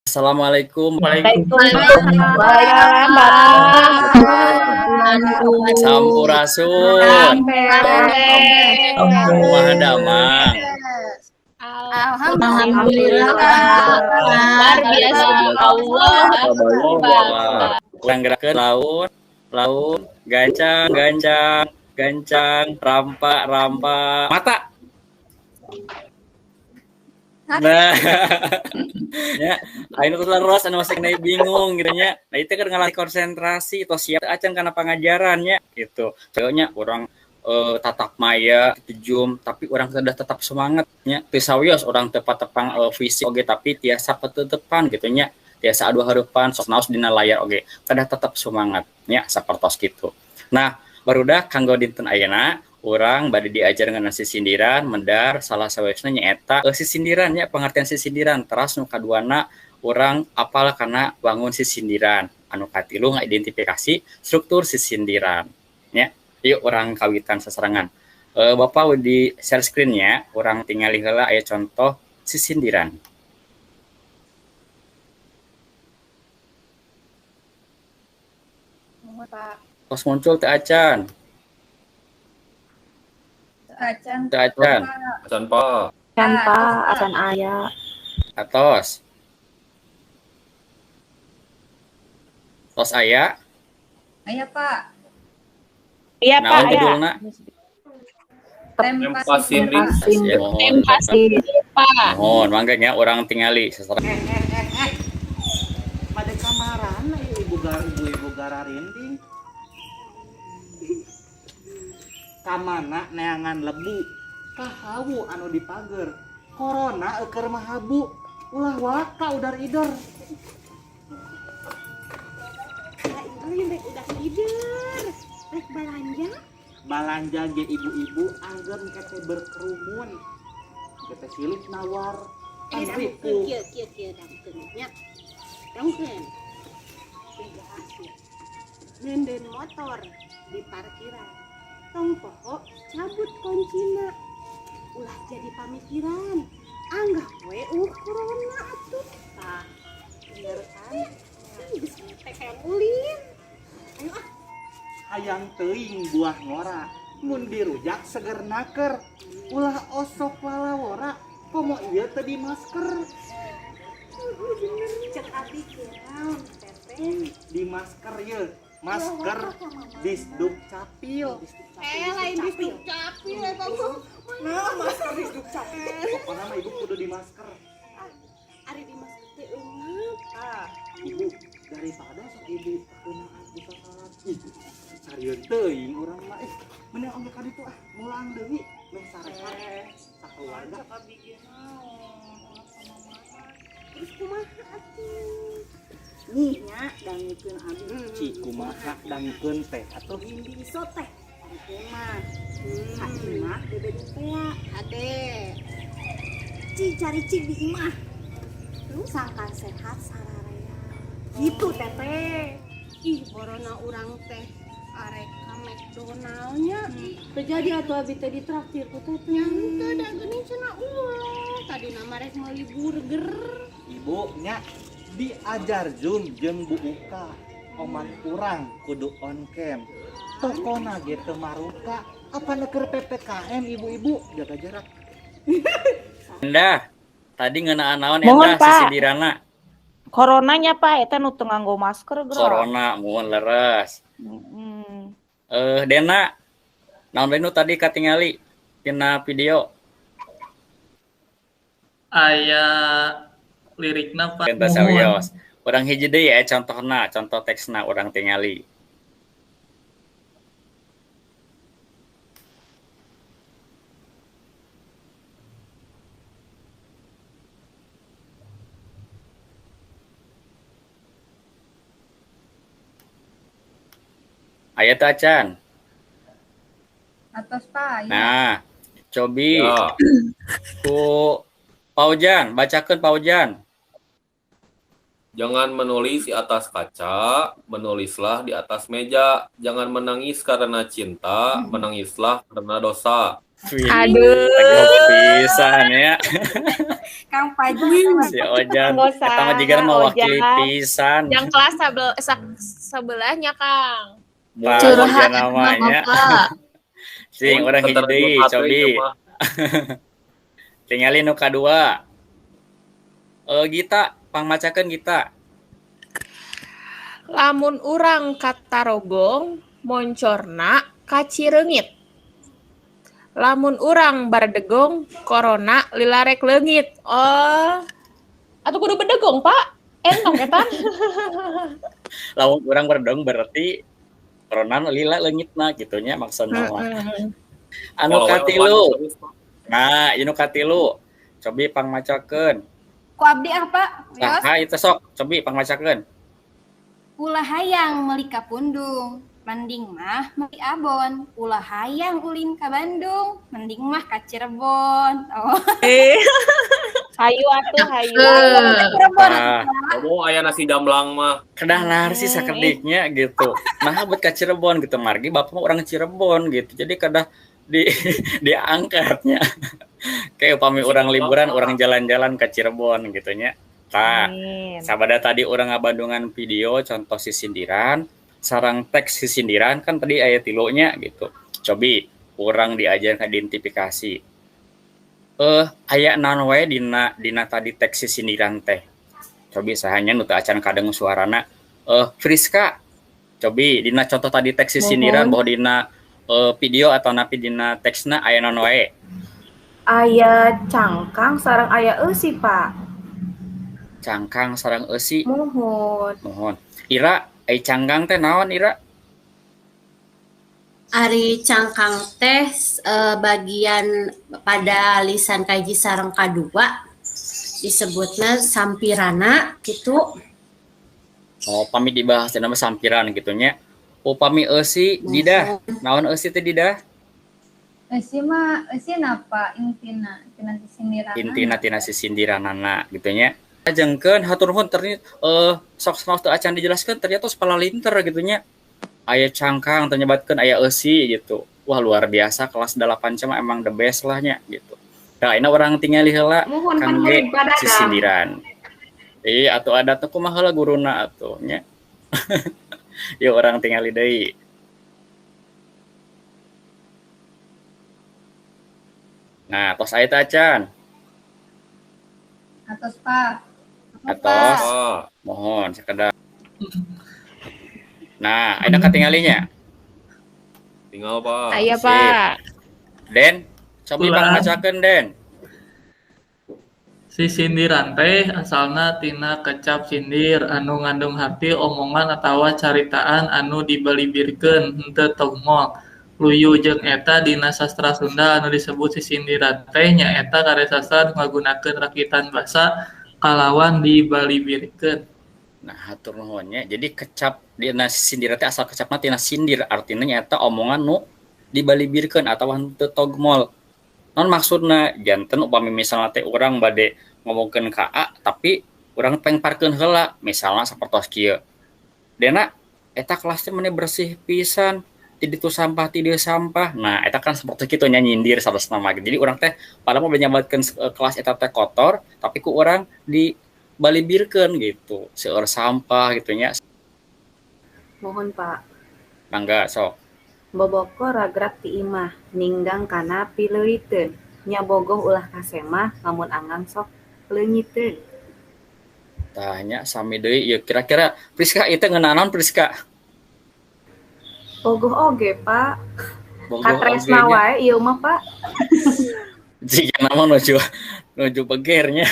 Assalamualaikum. Waalaikumsalam. Sampurasun. Kumaha damang. Alhamdulillah. Luar biasa. Allah Akbar. Urang gerakeun laun, gancang, rampa, mata. Nah, ya, ayeuna tuh leres anu masih kena bingung gitu nya. Nah, itu kan ngalah konsentrasi tos siap acan kana pangajarannya gitu. Pokoknya urang tatap maya tujum tapi orang sudah tetap semangat nya. Teu sawios urang tepat tepang fisik oge tapi tiasa petetepan gitu nya. Tiasa adu hareupan sok naos dina layar oge. Kedah tetap semangat nya sapertos kitu. Nah, barudak kanggo dinten ayeuna orang bade diajar ngan sisindiran mendar salah saweusna nyaeta sisindiran nya pengertian sisindiran teras nu kaduana urang apal kana bangun sisindiran anu katilu ngidentifikasi struktur sisindiran nya yuk orang kawitan sasarangan Bapak di share screen-nya orang tingali heula aya contoh sisindiran tos muncul teu acan Acan. Acan po. Acan aya. Atos. Tos aya. Aya, Pak. Iya, Pak, Naon aya. judulna? Tempasin. Ya, mohon. Mohon, mangga orang tingali sasaran. Pada kamaran ibu gararinding. Kamana neangan lebu kahawu anu di pager corona euker mahabu ulah waka udar idor udah tidur rek balanja ge ibu-ibu angger kete berkerumun kete silih nawar kieu damkeunnya damkeun nenden motor di parkiran tong poho cabut kuncina ulah jadi pamikiran anggap we corona atuh tah bener kan geus teh kayak ulin ayo hayang teuing buah ngora mun dirujak seger naker ulah osok walawora komo ieu teh di masker cek abdi kenaon teteh di masker ye masker disduk capil lain disduk capil kamu nah masker disduk capil pokoknya mah ibu kudu di masker ari di masker teh eungap ibu daripada sok ibu kena buka salat sarieun teuing urang mah meunang ongge ka ditu mulang deui meh sarehat sakeluarga abdi ge naon sama mama terus kumaha atuh nih nya dangikeun abdi kumaha dangikeun teh atuh indi iso teh ade mah imah bebe dupea ade cari cik di imah terus sangkan sehat sararea gitu teteh ih borona urang teh arek ka McDonald-nya terjadi atuh abi teh ditraktir ku teh teh teu da geuning cenah ulah tadi nama rek meuli burger ibu nya diajar Zoom jeung Bu Uka oman kurang kudu on cam tokona ge teu maruka apa neuker PPKM ibu-ibu jaga jarak Endah tadi ngeunaan naon Mohon, endah Pak. sisindirana Coronanya, Pak, eta nu teu nganggo masker geura. corona mohon leres Dena naon bae nu tadi katingali tina video aya lirikna Pak. Tenta sawios urang hiji deui contohna contoh teksna urang tingali aya teh acan Atas, Pak. nah cobi Ya. ku Paujan bacakeun Paujan Jangan menulis di atas kaca, menulislah di atas meja. Jangan menangis karena cinta, menangislah karena dosa. Aduh. pisan ya Kang Pajang. Si Ojan. Nggak usah, Eta mah jiga mewakili Ojan. pisan. Yang kelas sebelahnya, Kang. Pak Curhat Ojan namanya. Bapak. Sing orang hiji deui, cobi. Tingali nu kadua. Gita, pangmacakeun Gita. Lamun urang katarogong moncorna kacireungit. Lamun urang bardegong corona lilarek leungit. Oh. Atuh kudu bedegong, Pak. Entong eta. Lamun urang berdong berarti corona lila leungitna gitunya maksudna mah. Anu katilu. Nah, anu katilu. Cobi pangmacakeun. Ku abdi apa? Yos. Nah, itu sok, cobi pangmacakeun. Ulah hayang meuli ka Pundung, mending mah meuli Abon. Ulah hayang ulin ka Bandung, mending mah ka Cirebon. Oh, Hayu atuh, hayu. Cirebon. Ah, Kamu aya nasi jamblang mah. kedah lar sih sakediknya gitu. Nah, buat ka Cirebon gitu. Margi bapak mah orang Cirebon gitu. Jadi kedah di diangkatnya. Kayak upami orang liburan, orang jalan-jalan ke Cirebon gitunya. Tah, Amin. sabada tadi orang ngabandungan video contoh sisindiran, sarang teks sisindiran kan tadi aya tilunya gitu. Cobi orang diajar identifikasi. Aya naon wae dina tadi teks sisindiran teh. Cobi sahanya nu teu acan kadang suarana. Friska. Cobi dina contoh tadi teks sisindiran bahwa dina video atau napi dina teksna aya naon wae. Aya cangkang sareng aya eusi, Pak. Cangkang sareng eusi. Mohon. Ira, cangkang teh naon Ira? Ari cangkang teh bagian pada lisan kaji sareng kadua disebutna sampirana gitu. Pami dibahas nama sampiran gitunya. Pami eusi didah. Naon eusi teh didah? Eusi mah eusi napa intina tina sindiran. Intina tina sisindiranana gitunya. Jengkeun hatur nuhun ternyata sok teu acan dijelaskeun ternyata sepala linter gitunya. Aya cangkang ternyebutkeun aya eusi gitu. Wah luar biasa kelas 8 mah emang the best lah nya gitu. Nah, ini orang tinggal heula kangge sisindiran. Atuh ada teh kumaha heula guruna atuh nya. Yuk orang tinggal deui. Nah, tos aya teh acan. Atos Pak. Atos. Mohon sekedar. Nah, ada ketinggalinya. Tinggal Pak. Aya, Pak. Den, coba bang macakeun Den. Si sindiran teh asalna tina kecap sindir anu ngandung arti omongan atawa caritaan anu dibalibirkeun henteu tongol. Luyu jeung eta dina sastra Sunda anu disebut sisindiran teh nyaeta karya sastra ngagunakeun rakitan basa kalawan dibalibirkeun. Nah, hatur nuhunnya. Jadi kecap dina sindir teh asal kecapna tina sindir artinya nyaeta omongan nu dibalibirkeun atawa henteu togmol. Non maksudna janten upami misalnya teh urang bade ngomongkeun ka A tapi urang pengparkeun heula misalnya sapertos kieu. Dena eta kelas teh mane bersih pisan. Ti ditu sampah ti dieu sampah. Nah, eta kan seperti kitu nya nyindir saresna mah. Jadi urang teh padahal mah nyambatkeun kelas eta teh kotor tapi ku urang dibalibirkeun gitu. Seueur sampah gitu nya. Mohon, Pak. Mangga sok. Boboko ragrak ti imah, ninggang kana pileuliteun. Nya bogoh ulah kasemah, lamun anggang sok leungiteun. Tanya sami deui ieu kira-kira Priska ieu teh ngeunaan naon Priska? Bogoh oge, Pak. Bogoh Katresna oge nya. wae ieu mah, Pak. Jika nama nuju begernya.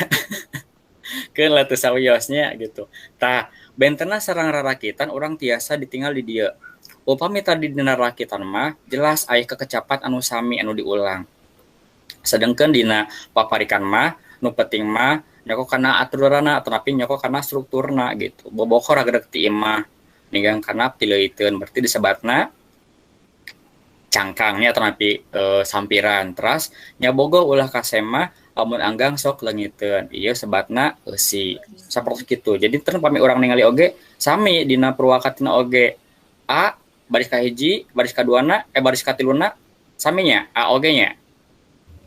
Keun lah teu sawiosnya gitu. Tah, bentena sareng rarakitan urang tiasa ditinggal di dieu. Upami tadi dina rakitan mah jelas aya kekecapan anu sami anu diulang. Sedengkeun dina paparikan mah nu penting mah nyoko kana aturanna tetapi nyoko kana strukturna gitu. Boboko ragedeg ti imah ninggang kana pileuyiteun berarti disebatna cangkangnya tetapi sampiran. Terus nya bogoh ulah kasema lamun anggang sok leungiteun. Ieu sebatna eusi. Saperti kitu. Jadi teu pami urang ningali oge sami dina purwakatina oge. A baris kahiji, baris kaduana, baris katiluna saminya A oge nya.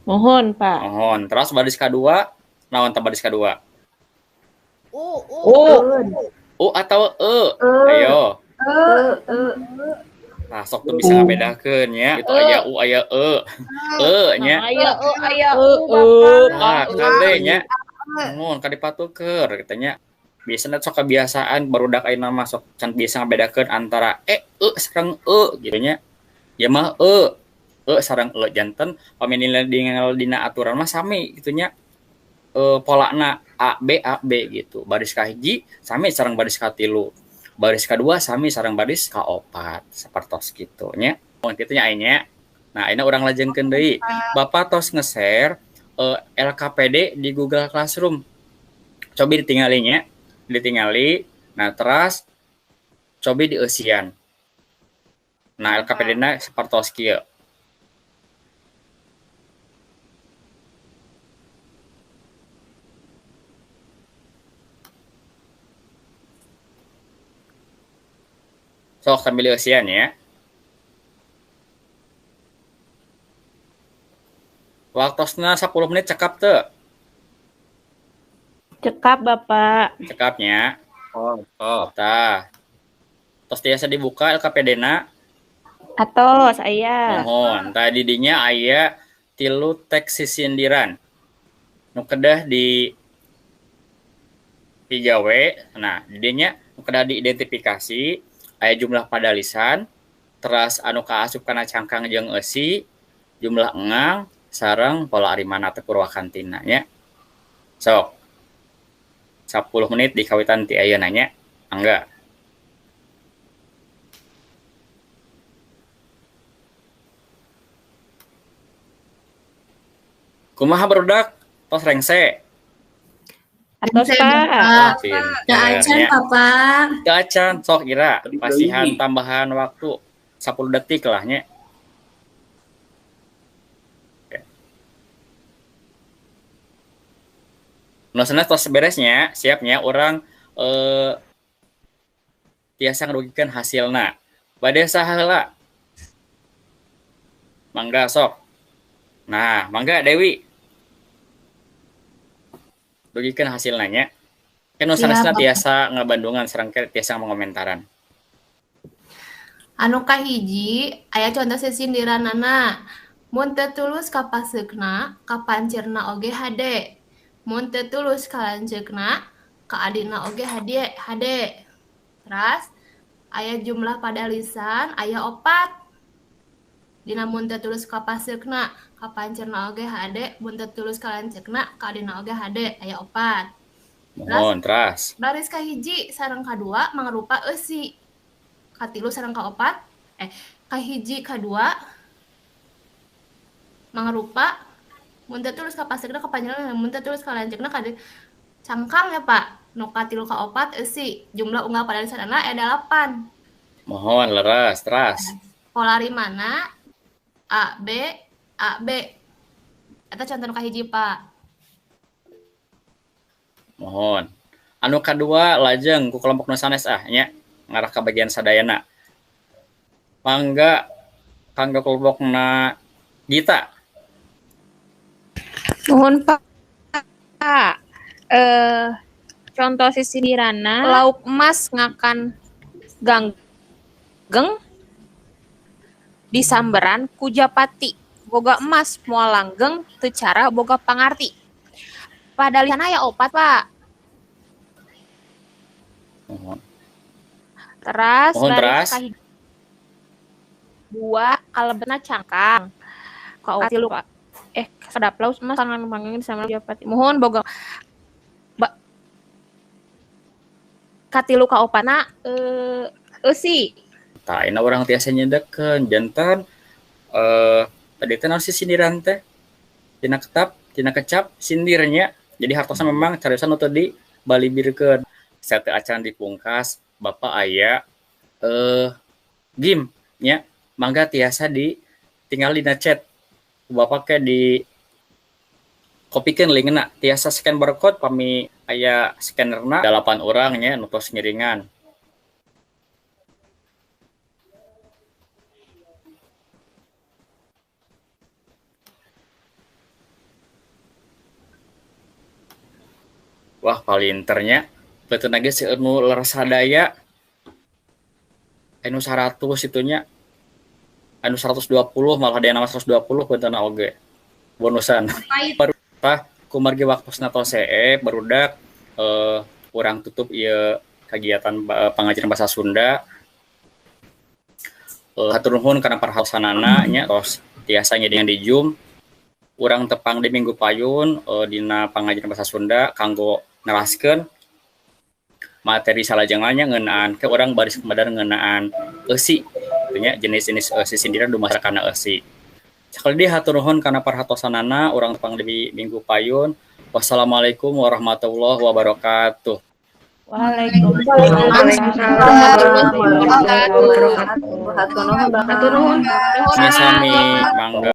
Mohon, Pak. Mohon. Terus baris kadua naon tah baris kadua? U atau e? Ayo. Nah, sok tuh bisa ngabedakeun nya. Itu aya u aya e. Nya. Aya Nah, kabeh nya. Mun ka dipatukeun katanya. Biasanya sok kebiasaan barudak ayeuna mah sok can bisa ngabedakeun antara sareng gitu nya. Ya mah sareng janten pamilih dina aturan mah sami gitu nya. Polana A B gitu. Baris kahiji sami sareng baris katilu. Baris kedua sami sareng baris kaopat sapertos kitu nya. Mun kitu nya aya. Nah, ayeuna urang lajengkeun deui. Bapak tos nge-share LKPD di Google Classroom. Coba ditingalinya, ditingali. Nah, terus coba dieusian. Nah, LKPD-na sapertos kieu. Sok sambil eusian ya. Waktosna 10 menit cekap teu? Cekap, Bapak. Cekapnya. Oh. Tah. Tos tiasa dibuka LKPD-na. Atos aya. Mohon. Tah di dinya aya 3 teks sisindiran. Nu kedah di 3W. Nah, di dinya nu kedah diidentifikasi aya jumlah pada lisan, terus anu kaasup kana cangkang jeung eusi, jumlah engang, sareng pola arimana teh purwakantina nya. Sok. 10 menit dikawitan ti ayeuna nya. Angga. Kumaha barudak? Tos rengse. Atos, Pak. Teu acan, Papa. Teu acan, sok ira. Pasihan tambahan waktu 10 detik lah nya. Nosana tos beresnya, siapnya orang tiasa ngerugikan hasilna. Bade saha heula? Mangga sok. Nah, mangga Dewi. Rugikan hasilna nya. Kan nosana tiasa ngabandungan sareng tiasa ngomentaran. Anu kahiji aya contoh sisindiranana. Mun teu tulus ka paseukna, ka pancerna oge hade. Mun teu tulus ka lanceukna, ka adina oge hade. Terus aya jumlah pada lisan aya 4. Dina mun teu tulus ka paseukna, ka pancerna oge hade, mun teu tulus ka lanceukna, ka adina oge hade aya 4. Mohon teras. Baris kahiji sareng kadua mangrupa eusi. Katilu sareng kaopat kahiji kadua mangrupa mun teu tulus ka paseukna ka pancerna, mun teu tulus ka lanceukna ka cangkang ya Pak. Nu katilu kaopat eusi. Jumlah unggal pada lisanana aya 8. Mohon leres teras. Polarimana A B. Eta contoh nu kahiji Pak. Mohon. Anu kadua lajeng ku kelompok nu sanes nya ngarah ka bagian sadayana. Mangga kanggo kelompokna Gita. Nuhun Pak. Contoh sisindirana lauk emas ngakan ganggeng disamberan ku japati. Boga emas moal langgeng teu cara boga pangarti. Pada lisan aya 4, Pak. Mohon. Teras Mohon teras. baris dua kalebetna cangkang. Katilu sadaplaus mah sangan mangengin sama japati. Mohon boga katilu kaopana eusi. Tah ayeuna urang tiasa nyedekeun janten tadi teh naon sindiran teh? Tina kecap sindirnya. Jadi hartosna memang cariyosan nu teu dibalibirkeun. Saya teu acan dipungkas Bapak aya game nya. Mangga tiasa tinggal dina chat. Bapak ke di kopikeun linkna tiasa scan barcode pami aya scannerna 8 orang nya nu tos ngiringan. Wah palinternya betul lagi si anu leres sadaya anu 100 itunya anu 120 malah ada yang nama 120 betul oge bonusan baru kumargi waktusna tos barudak kurang tutup ieu kegiatan pengajaran bahasa Sunda. Hatur nuhun kana parhaosanana nya tos tiasanya dengan di Zoom urang tepang di minggu payun dina pengajaran bahasa Sunda kanggo neraskeun materi salajengna ngeunaan ke urang baris kemadar ngeunaan eusi nya jenis-jenis sisindiran dumasar kana eusi. Sakali deui hatur nuhun kana parhatosanana urang tepang di minggu payun. Wassalamualaikum warahmatullahi wabarakatuh. Waalaikumsalam warahmatullahi wabarakatuh. Sami-sami, mangga.